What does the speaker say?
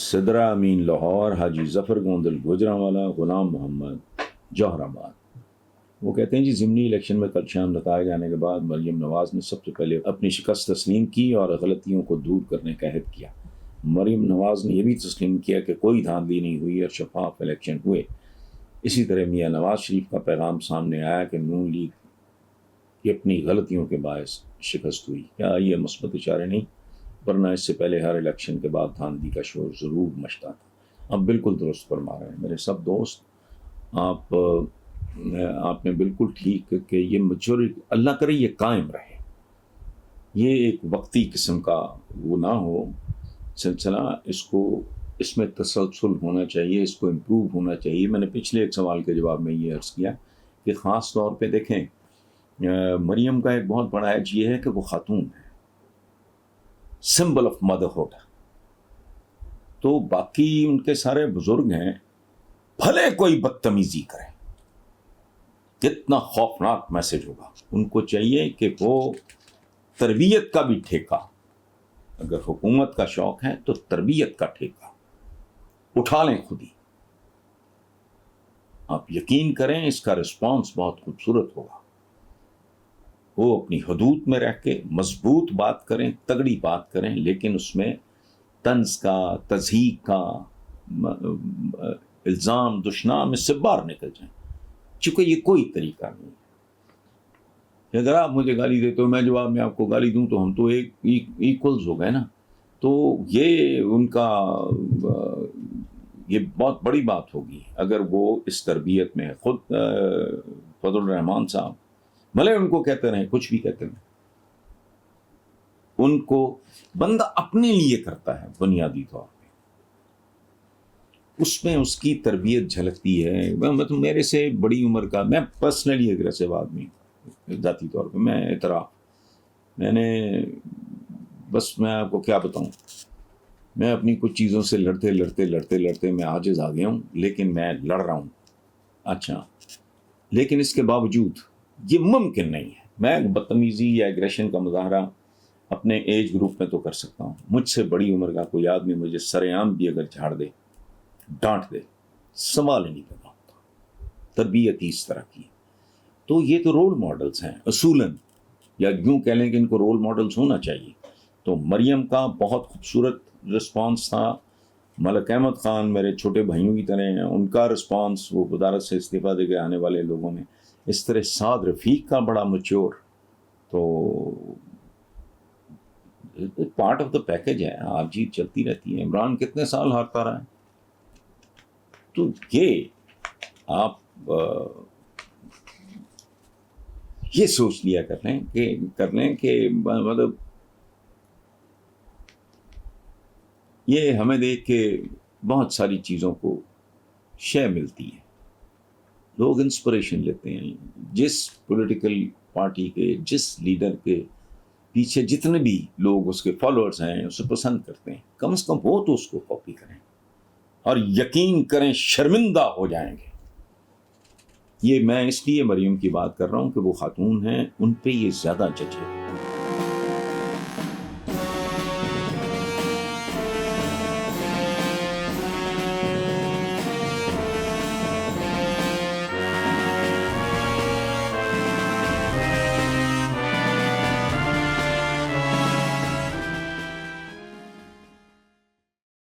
سدرا امین لاہور، حاجی ظفر گوندل گوجرانوالا، غلام محمد جوہر آباد۔ وہ کہتے ہیں جی ضمنی الیکشن میں کل شام نتائج آنے کے بعد مریم نواز نے سب سے پہلے اپنی شکست تسلیم کی اور غلطیوں کو دور کرنے کا عہد کیا۔ مریم نواز نے یہ بھی تسلیم کیا کہ کوئی دھاندلی نہیں ہوئی اور شفاف الیکشن ہوئے۔ اسی طرح میاں نواز شریف کا پیغام سامنے آیا کہ نون لیگ کی اپنی غلطیوں کے باعث شکست ہوئی۔ کیا یہ مثبت اشارے نہیں؟ ورنہ اس سے پہلے ہر الیکشن کے بعد دھاندلی کا شور ضرور مچتا تھا۔ اب بالکل درست فرما رہے ہیں میرے سب دوست، آپ نے بالکل ٹھیک کہ یہ میچورٹی اللہ کرے یہ قائم رہے، یہ ایک وقتی قسم کا وہ نہ ہو سلسلہ، اس میں تسلسل ہونا چاہیے، اس کو امپروو ہونا چاہیے۔ میں نے پچھلے ایک سوال کے جواب میں یہ عرض کیا کہ خاص طور پہ دیکھیں مریم کا ایک بہت بڑا ایج یہ ہے کہ وہ خاتون ہے، سمبل آف مدرہڈ، تو باقی ان کے سارے بزرگ ہیں، بھلے کوئی بدتمیزی کرے، کتنا خوفناک میسج ہوگا۔ ان کو چاہیے کہ وہ تربیت کا بھی ٹھیکہ، اگر حکومت کا شوق ہے تو تربیت کا ٹھیکہ اٹھا لیں خود ہی۔ آپ یقین کریں اس کا رسپانس بہت خوبصورت ہوگا۔ وہ اپنی حدود میں رہ کے مضبوط بات کریں، تگڑی بات کریں، لیکن اس میں طنز کا، تضحیک کا، الزام دشنام اس سے باہر نکل جائیں، چونکہ یہ کوئی طریقہ نہیں ہے۔ اگر آپ مجھے گالی دیتے ہو، میں جواب میں آپ کو گالی دوں تو ہم تو ایک ایکولز ہو گئے نا۔ تو یہ ان کا یہ بہت بڑی بات ہوگی اگر وہ اس تربیت میں خود فضل الرحمان صاحب بھلے ان کو کہتے رہیں، کچھ بھی کہتے رہیں، ان کو بندہ اپنے لیے کرتا ہے بنیادی طور پہ، اس میں اس کی تربیت جھلکتی ہے۔ مطلب میرے سے بڑی عمر کا، میں پرسنلی اگریسو آدمی ہوں ذاتی طور پہ، میں اعتراف، میں نے بس میں آپ کو کیا بتاؤں، میں اپنی کچھ چیزوں سے لڑتے میں عاجز آ گیا ہوں، لیکن میں لڑ رہا ہوں۔ اچھا، لیکن اس کے باوجود یہ ممکن نہیں ہے میں بدتمیزی یا ایگریشن کا مظاہرہ اپنے ایج گروپ میں تو کر سکتا ہوں، مجھ سے بڑی عمر کا کوئی آدمی مجھے سر عام بھی اگر جھاڑ دے، ڈانٹ دے، سوال ہی نہیں پیدا ہوتا۔ تربیت ہی اس طرح کی۔ تو یہ تو رول ماڈلز ہیں اصولاً، یا یوں کہہ لیں کہ ان کو رول ماڈلز ہونا چاہیے۔ تو مریم کا بہت خوبصورت رسپانس تھا۔ ملک احمد خان میرے چھوٹے بھائیوں کی طرح ہیں، ان کا رسپانس وہ وزارت سے استعفیٰ دے کے آنے والے لوگوں میں، اس طرح سعد رفیق کا بڑا میچور، تو پارٹ آف دا پیکج ہے، آپ جیت چلتی رہتی ہے۔ عمران کتنے سال ہارتا رہا ہے، تو یہ آپ یہ سوچ لیا کر لیں کہ مطلب یہ ہمیں دیکھ کے بہت ساری چیزوں کو شے ملتی ہے، لوگ انسپریشن لیتے ہیں۔ جس پولیٹیکل پارٹی کے، جس لیڈر کے پیچھے جتنے بھی لوگ اس کے فالوورز ہیں اسے پسند کرتے ہیں، کم از کم وہ تو اس کو کاپی کریں، اور یقین کریں شرمندہ ہو جائیں گے۔ یہ میں اس لیے مریم کی بات کر رہا ہوں کہ وہ خاتون ہیں، ان پہ یہ زیادہ جج ہے۔